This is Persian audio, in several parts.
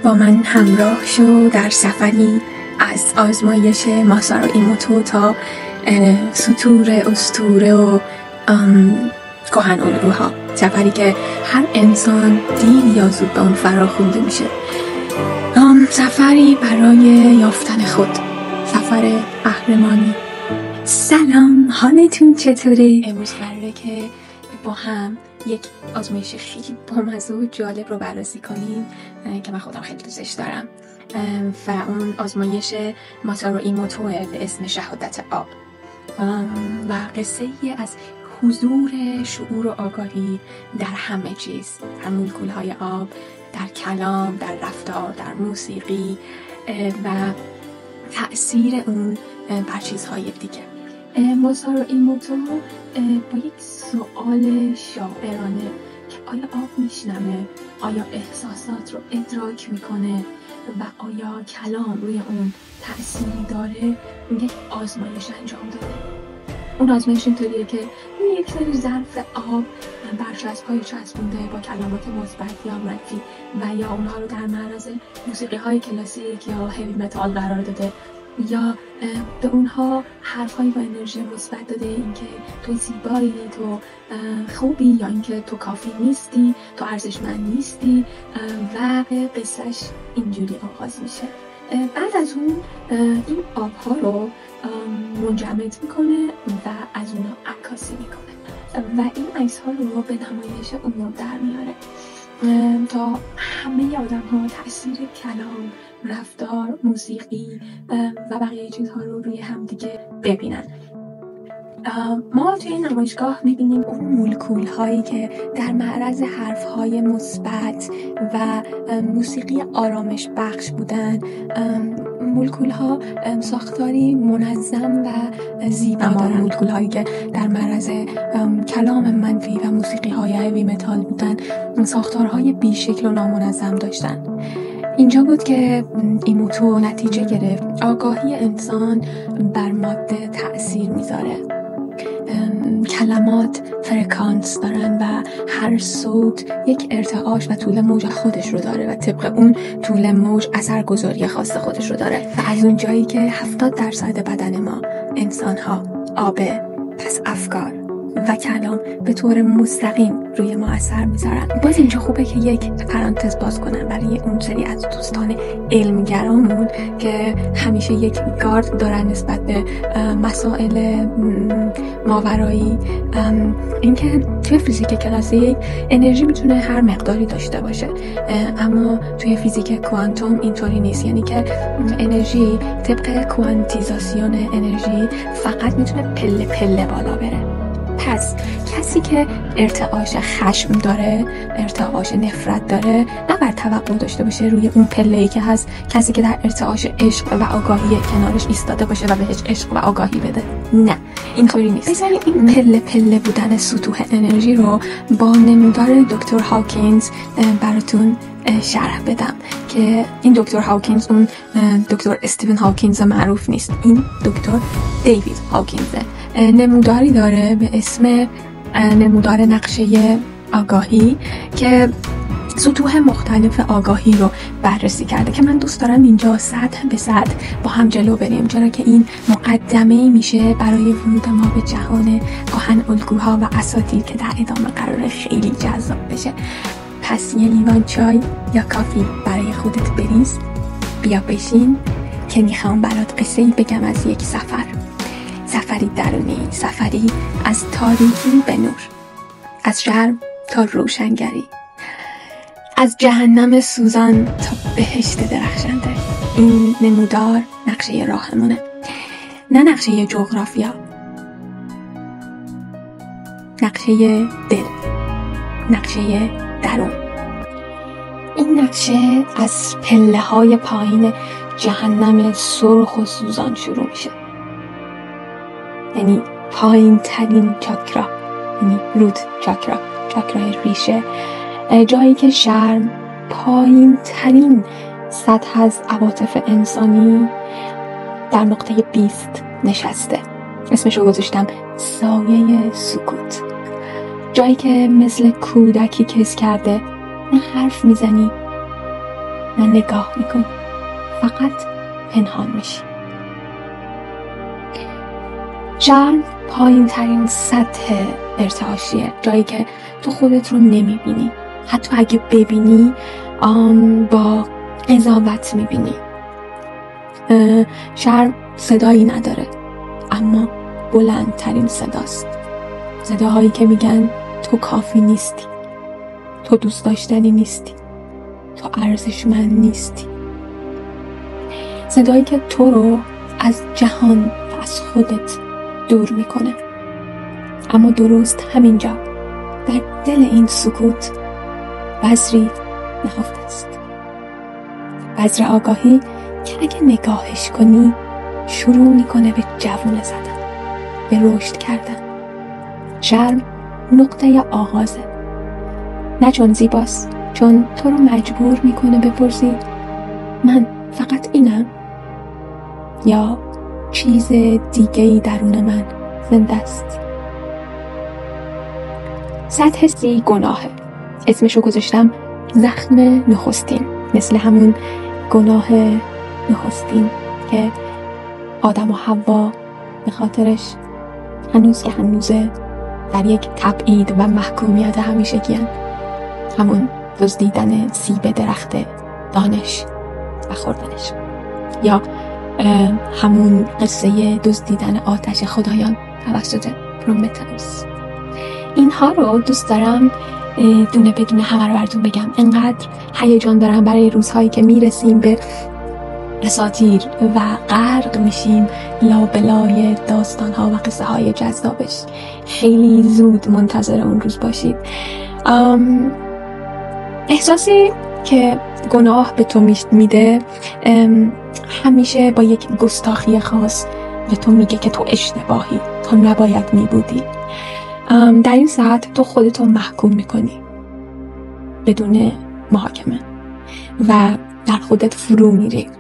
با من همراه شو در سفری از آزمایش ماسارو ایموتو تا سطور اسطوره و کهن الگوها. سفری که هر انسان دیر یا زود به اون فرا خونده میشه. سفری برای یافتن خود، سفر قهرمانی. سلام، حالتون چطوره؟ امروز قراره که با هم یک آزمایش خیلی بامزه و جالب رو بررسی کنیم که من خودم خیلی دوستش دارم و اون آزمایش ماسارو ایموتوه به اسم شهادت آب و قصه ای از حضور شعور و آگاهی در همه چیز، در مولکول‌های آب، در کلام، در رفتار، در موسیقی و تأثیر اون بر چیزهای دیگه. ماسارو ایموتو با یک سوال شاعرانه که آیا آب میشنوه، آیا احساسات رو ادراک میکنه و آیا کلام روی اون تأثیری داره، یک آزمایش انجام داده. اون آزمایش اینطوریه که یک سری ظرف آب برش از پای چسبونده با کلمات مثبت یا منفی و یا اونها رو در معرض موسیقی های کلاسیک یا هیوی متال قرار داده یا به اونها حرفایی با انرژی مثبت داده، اینکه تو زیبایی، تو خوبی، یا اینکه تو کافی نیستی، تو ارزشمند نیستی و قصهش اینجوری آغاز میشه. بعد از اون این آبها رو منجمد میکنه و از اونها عکاسی میکنه و این عکس ها رو به نمایش عموم در میاره تا همه آدم ها تأثیر کلام، رفتار، موسیقی و بقیه چیزها رو روی همدیگه ببینن. ما توی این نمایشگاه میبینیم اون مولکول هایی که در معرض حرف های مثبت و موسیقی آرامش بخش بودن. مولکول ها ساختاری منظم و زیبا دارن. مولکول هایی که در معرض کلام منفی و موسیقی های هیوی متال بودن ساختارهای بیشکل و نامنظم داشتن. اینجا بود که ایموتو نتیجه گرفت آگاهی انسان بر ماده تأثیر میذاره. کلمات فرکانس دارن و هر صوت یک ارتعاش و طول موج خودش رو داره و طبق اون طول موج اثرگذاری خاص خودش رو داره و از اون جایی که 70% بدن ما انسان ها آبه، پس افکار و کلام به طور مستقیم روی ما اثر میذارن. باز اینجا خوبه که یک پرانتز باز کنم برای اون سری از دوستان علمگرامون که همیشه یک گارد دارن نسبت به مسائل ماورایی، اینکه توی فیزیک کلاسیک انرژی میتونه هر مقداری داشته باشه، اما توی فیزیک کوانتوم اینطوری نیست. یعنی که انرژی طبق کوانتیزاسیون انرژی فقط میتونه پله پله بالا بره. پس کسی که ارتعاش خشم داره، ارتعاش نفرت داره، نباید توقع داشته باشه روی اون پله‌ای که هست کسی که در ارتعاش عشق و آگاهی کنارش ایستاده باشه و بهش عشق و آگاهی بده. نه، اینطوری نیست. بذارید این پله پله بودن سطوح انرژی رو با نمودار دکتر هاکینز براتون شرح بدم که این دکتر هاکینز اون دکتر استیون هاکینز معروف نیست. این دکتر دیوید هاکینزه. نموداری داره به اسم نمودار نقشه آگاهی که سطوح مختلف آگاهی رو بررسی کرده که من دوست دارم اینجا سطح به سطح با هم جلو بریم، چرا که این مقدمه‌ای میشه برای ورود ما به جهان کهن الگوها و اساطیر که در ادامه قراره خیلی جذاب بشه. پس یه لیوان چای یا کافی برای خودت بریز، بیا بشین که میخوام برات قصه‌ای بگم از یک سفری درونی، سفری از تاریکی به نور، از شرم تا روشنگری، از جهنم سوزان تا بهشت درخشنده. این نمودار نقشه راهمونه، نه نقشه جغرافیا، نقشه دل، نقشه درون. این نقشه از پله های پایین جهنم سرخ و سوزان شروع میشه، یعنی پایین ترین چاکرا، یعنی روت چاکرا، چاکرای ریشه، جایی که شرم پایین ترین سطح از عواطف انسانی در نقطه 20 نشسته. اسمشو گذاشتم سایه سکوت. جایی که مثل کودکی کس کرده، نه حرف میزنی نه نگاه میکنی، فقط پنهان میشی. شرم پایین ترین سطح ارتعاشیه، جایی که تو خودت رو نمیبینی، حتی اگه ببینی با قضاوت میبینی. شرم صدایی نداره، اما بلندترین صداست. صداهایی که میگن تو کافی نیستی، تو دوست داشتنی نیستی، تو ارزشمند نیستی. صدایی که تو رو از جهان و از خودت دور میکنه. اما درست همینجا در دل این سکوت بذری نهفته است. بذر آگاهی که اگه نگاهش کنی شروع میکنه به جوونه زدن، به رشد کردن. شرم نقطه آغازه، نه چون زیباست، چون تو رو مجبور میکنه بپرسی من فقط اینم، یا چیز دیگه‌ای درون من زنده است. سطح سی گناهه. اسمشو گذاشتم زخم نخستین، مثل همون گناه نخستین که آدم و حوا به خاطرش هنوز که هنوزه در یک تبعید و محکومیت همیشگی‌اند. همون دزدیدن سیب درخت دانش و خوردنش، یا همون قصه دزدیدن آتش خدایان توسط پرومتئوس. اینها رو دوست دارم دونه بدونه همه رو براتون بگم. انقدر هیجان دارم برای روزهایی که میرسیم به اساطیر و غرق میشیم لابلای داستانها و قصه های جذابش. خیلی زود منتظر اون روز باشید. احساسی که گناه به تو میده همیشه با یک گستاخی خاص به تو میگه که تو اشتباهی، تو نباید میبودی. در این ساعت تو خودتو محکوم میکنی بدون محاکمه و در خودت فرو میری.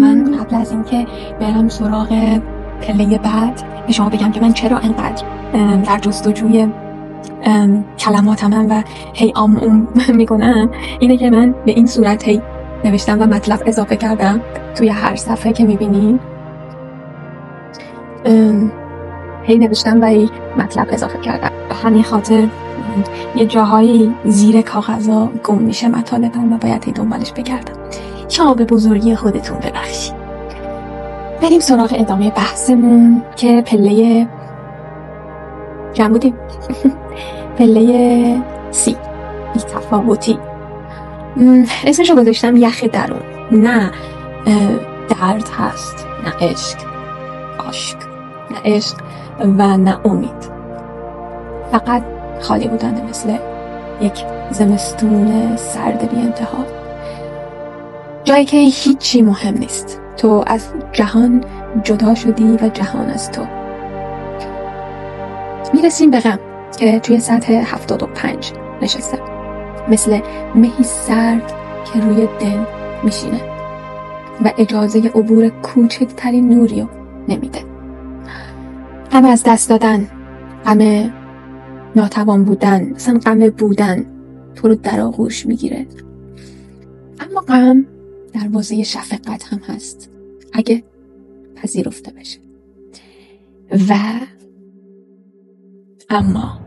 من قبل از اینکه برم سراغ پله بعد به شما بگم که من چرا انقدر در جستجوی کلماتم و هی میکنم، اینه که من به این صورت هی نوشتم و مطلب اضافه کردم توی هر صفحه که میبینین. هی نوشتم و هی مطلب اضافه کردم. به همین خاطر یه جاهایی زیر کاغذها گم میشه مطالبم و باید هی دنبالش بگردم. شما به بزرگی خودتون ببخشید. بریم سراغ ادامه بحثمون که پله چند بودیم؟ پله سی، بی تفاوتی. اسمشو گذاشتم یخ درون. نه درد هست، نه عشق، نه عشق و نه امید. فقط خالی بودنه، مثل یک زمستون سرد بی انتها، جایی که هیچی مهم نیست. تو از جهان جدا شدی و جهان از تو. میرسیم به غم که توی سطح 75 نشسته، مثل مهی سرد که روی دل میشینه و اجازه عبور کوچکترین نوریو نمیده. غم از دست دادن، غم ناتوان بودن، مثلا غم بودن تو رو در آغوش میگیره. اما غم دروازه شفقت هم هست اگه پذیرفته بشه. و اما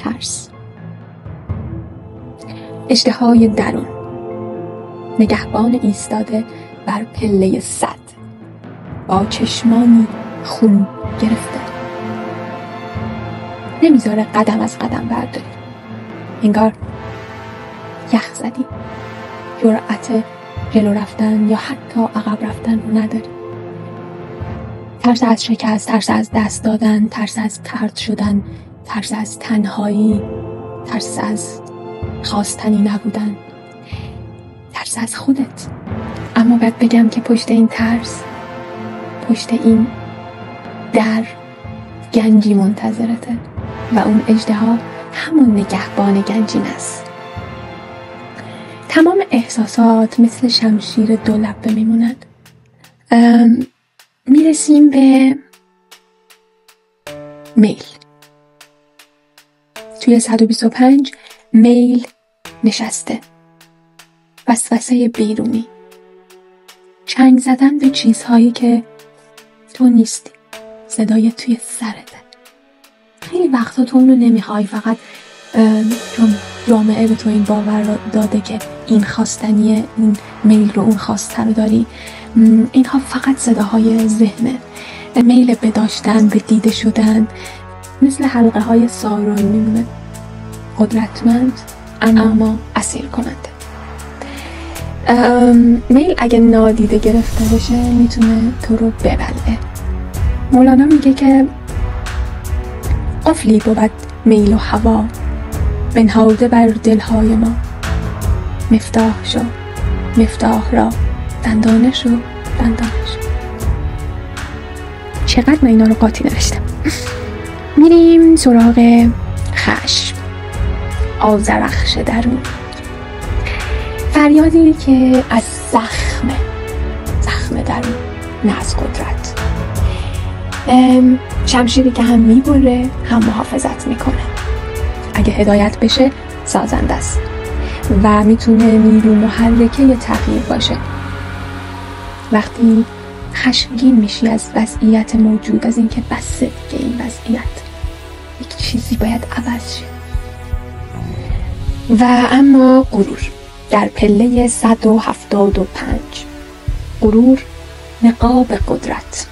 ترس، اشتهای درون، نگهبان ایستاده بر پله 100 با چشمانی خون گرفته، نمیذاره قدم از قدم برداری. انگار یخ زدی، جرأت جلو رفتن یا حتی عقب رفتن رو نداری. ترس از شکست، ترس از دست دادن، ترس از طرد شدن، ترس از تنهایی، ترس از خواستنی نبودن، ترس از خودت. اما باید بگم که پشت این ترس، پشت این در گنجی منتظرته و اون اژدها همون نگهبان گنجین است. تمام احساسات مثل شمشیر دو لبه میمونند. میرسیم به میل. توی 125 میل نشسته، وسوسه بیرونی، چنگ زدن به چیزهایی که تو نیستی، صدای توی سرته. خیلی وقتا تو اونو نمیخوای، فقط چون جامعه به تو این باور داده که این خواستنیه، این میل رو اون خواسته رو داری. اینها فقط صداهای ذهنه، میل به داشتن، به دیده شدن، مثل حلقه های سارون میمونه، قدرتمند اما اسیر کننده. میل اگه نادیده گرفته بشه میتونه تو رو ببلعه. مولانا میگه که قفلی بود میل و هوا، بنهاده بر دلهای ما. مفتاح شو، مفتاح را دندانه شو، دندانه شو. چقدر من اینا رو قاطی نوشتم. میریم سراغ خشم، آذرخش درون. فریادی که از زخم درون، نه از قدرت. شمشیری که هم میبره هم محافظت میکنه. اگه هدایت بشه سازنده است و میتونه نیرو محرکه تغییر باشه. وقتی خشمگین میشی از وضعیت موجود، از اینکه بسه دیگه این وضعیت، یک چیزی باید عوض شه. و اما غرور در پله 175. غرور نقاب قدرت،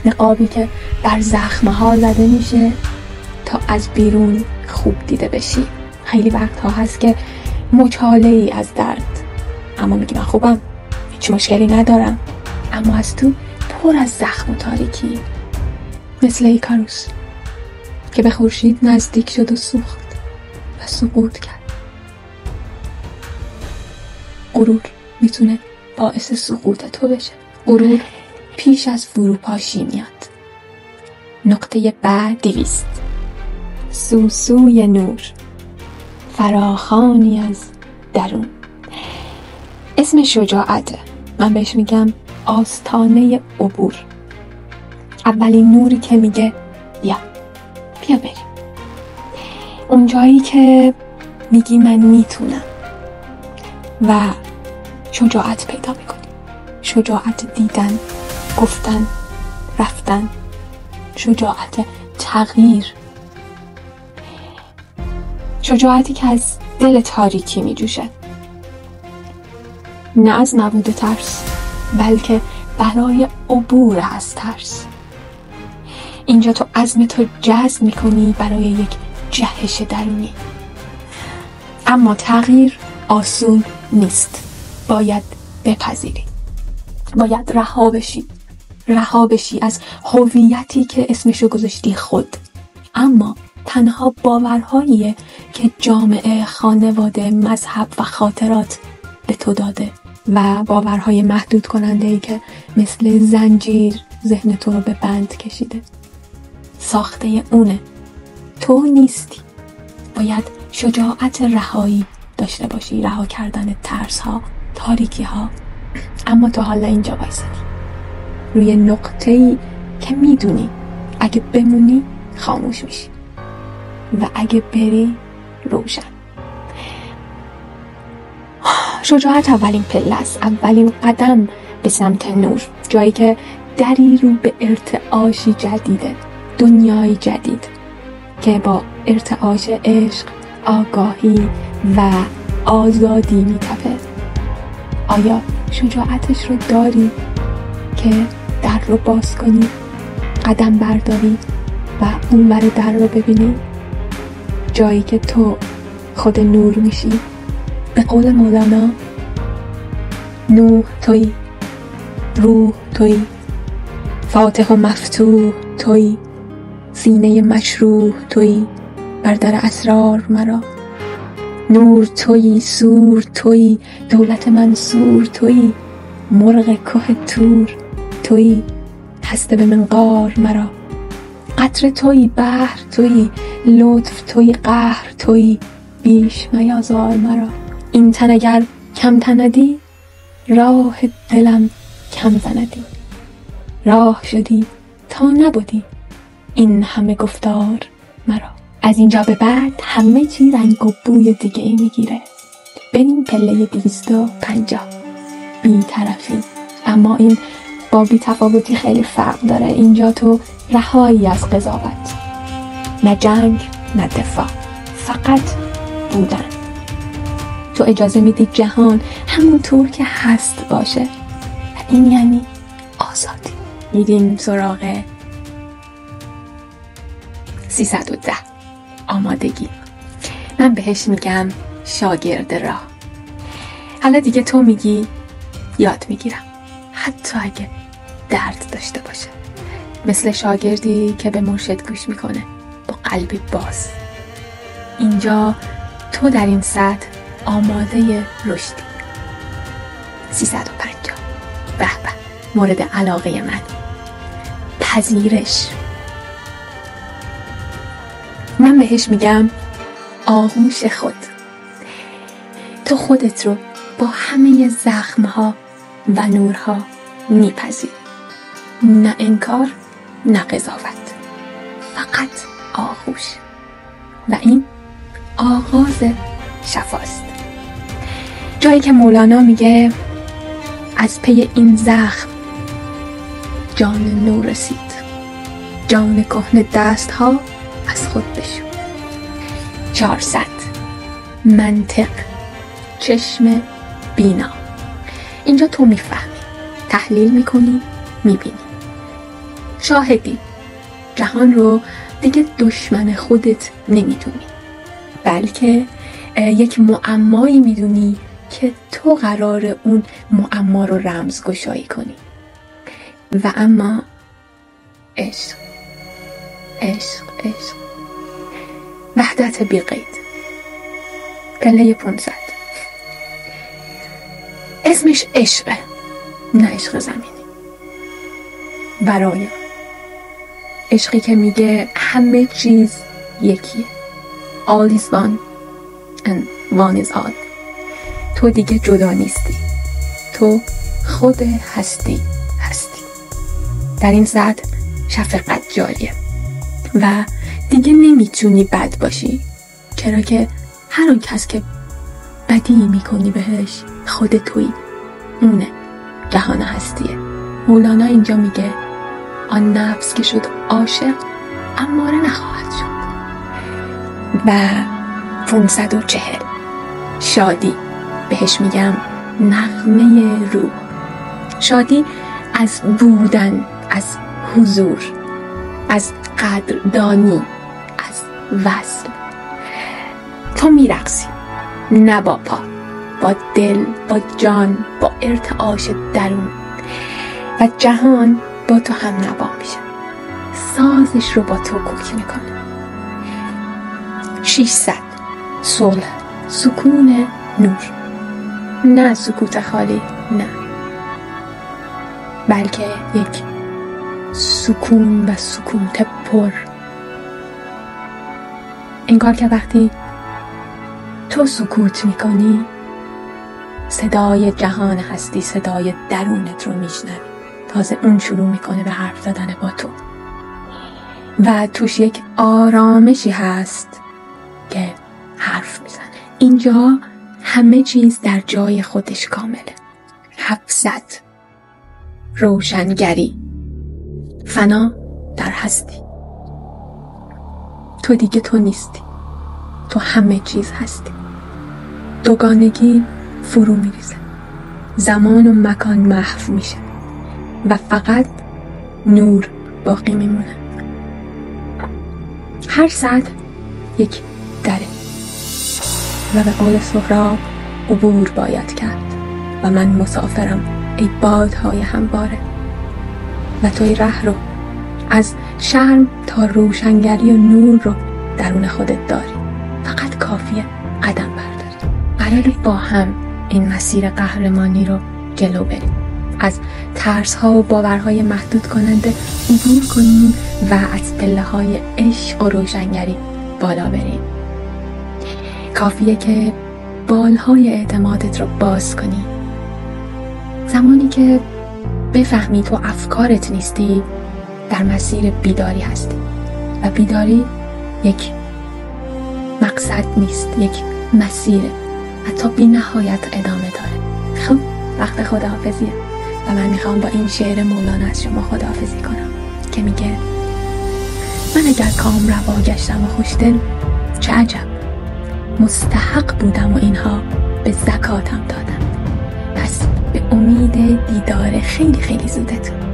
نقابی که بر زخمها زده میشه تا از بیرون خوب دیده بشی. خیلی وقتها هست که مچاله ای از درد، اما میگی من خوبم، هیچ مشکلی ندارم، اما از تو پر از زخم و تاریکی. مثل ایکاروس که به خورشید نزدیک شد و سوخت و سقوط کرد. غرور میتونه باعث سقوط تو بشه. غرور پیش از فروپاشی میاد. نقطه بعد 200. سوسوی نور، فراخانی از درون. اسم شجاعته. من بهش میگم آستانه عبور. اولین نوری که میگه بیا بریم. اون جایی که میگی من میتونم و شجاعت پیدا میکنی. شجاعت دیدن، گفتن، رفتن، شجاعت تغییر، شجاعتی که از دل تاریکی میجوشه، نه از نبود ترس بلکه برای عبور از ترس. اینجا تو عزم تو جذب میکنی برای یک جهش درونی. اما تغییر آسون نیست، باید بپذیری، باید رها بشی از هویتی که اسمشو گذاشتی خود. اما تنها باورهاییه که جامعه، خانواده، مذهب و خاطرات به تو داده و باورهای محدود کننده‌ای که مثل زنجیر ذهن تو رو به بند کشیده. ساخته اونه، تو نیستی. باید شجاعت رهایی داشته باشی، رها کردن ترس ها، تاریکی ها. اما تو حالا اینجا وایسادی روی نقطه‌ای که میدونی اگه بمونی خاموش میشی و اگه بری روشن. شجاعت اولین پله است، اولین قدم به سمت نور، جایی که دری رو به ارتعاشی جدیده، دنیای جدید که با ارتعاش عشق، آگاهی و آزادی میتپه. آیا شجاعتش رو داری که در رو باز کنی، قدم برداری و اونور در رو ببینی؟ جایی که تو خود نور میشی. به قول مولانا، نوح تویی، روح تویی، فاتح و مفتوح تویی، سینه مشروح تویی، بر در اسرار مرا. نور تویی، سور تویی، دولت منصور تویی، مرغ که تور تویی، هسته به منقار مرا. قطره تویی، بحر تویی، لطف تویی، قهر تویی، بیش میازار مرا. این تن اگر کم تندی، راه دلم کم زندی. راه شدی تا نبودی این همه گفتار مرا. از اینجا به بعد همه چی رنگ و بوی دیگه ای میگیره. بریم پله 250. بی‌طرفی. اما این با بی‌تفاوتی خیلی فرق داره. اینجا تو رهایی از قضاوت، نه جنگ نه دفاع، فقط بودن. تو اجازه میدی جهان همونطور که هست باشه و این یعنی آزادی. میریم سراغ 310. آمادگی. من بهش میگم شاگرد راه. حالا دیگه تو میگی یاد میگیرم، حتی اگه درد داشته باشه. مثل شاگردی که به مرشد گوش میکنه با قلبی باز. اینجا تو در این سطح آماده رشدی. 350. به به، مورد علاقه من. پذیرش. من بهش میگم آغوش خود. تو خودت رو با همه زخمها و نورها میپذیری. نه انکار نه قضاوت، فقط آغوش. و این آغاز شفاست. جایی که مولانا میگه از پی این زخم جان نو رسید، جان کهنه دست ها از خود بشو. 400. منطق، چشم بینا. اینجا تو میفهمی، تحلیل میکنی، میبینی، شاهدی. جهان رو دیگه دشمن خودت نمیدونی، بلکه یک معمایی میدونی که تو قرار اون معما رو رمزگشایی کنی. و اما عشق، عشق، عشق، وحدت بی قید. پله 500. اسمش عشقه، نه عشق زمینی. برای عشقی که میگه همه چیز یکیه. All is one and one is all. تو دیگه جدا نیستی، تو خود هستی. در این سطح شفقت جاریه و دیگه نمیتونی بد باشی، چرا که هر آن کس که بدی میکنی بهش خود تویی. اونه جهان هستیه. مولانا اینجا میگه آن نفس که شد عاشق اماره نخواهد شد. و 540. شادی. بهش میگم نغمه روح. شادی از بودن، از حضور، از قدردانی، از وصل. تو میرقصی، نه با پا، با دل، با جان، با ارتعاش درون. و جهان با تو هم نوا میشه، سازش رو با تو کوک میکنه. 600. صلح، سکون، نور. نه سکوت خالی، نه، بلکه یک سکون و سکوت پر. انگار که وقتی تو سکوت میکنی صدای جهان هستی، صدای درونت رو میشنوی. تازه اون شروع میکنه به حرف زدن با تو و توش یک آرامشی هست که حرف میزنه. اینجا همه چیز در جای خودش کامله. 700. روشنگری، فنا در هستی. تو دیگه تو نیستی، تو همه چیز هستی. دوگانگی فرو میریزه، زمان و مکان محو میشه و فقط نور باقی میمونه. هر سطح یک دره و به قول سهراب عبور باید کرد و من مسافرم ای بادهای همواره. و توی ره رو از شرم تا روشنگری و نور رو درون خودت داری. فقط کافیه قدم برداری. قراره با هم این مسیر قهرمانی رو جلو بریم، از ترس‌ها و باورهای محدود کننده عبور کنیم و از پله‌های عشق و روشنگری بالا بریم. کافیه که بالهای اعتمادت رو باز کنی. زمانی که بفهمی تو افکارت نیستی، در مسیر بیداری هستی و بیداری یک مقصد نیست، یک مسیره و تا بی نهایت ادامه داره. خب وقت خداحافظیه و من میخوام با این شعر مولانا از شما خداحافظی کنم که میگه من اگر کام روا گشتم و خوشدل، چه عجب، مستحق بودم و اینها به زکاتم دادم. پس به امید دیدار خیلی خیلی زودتون.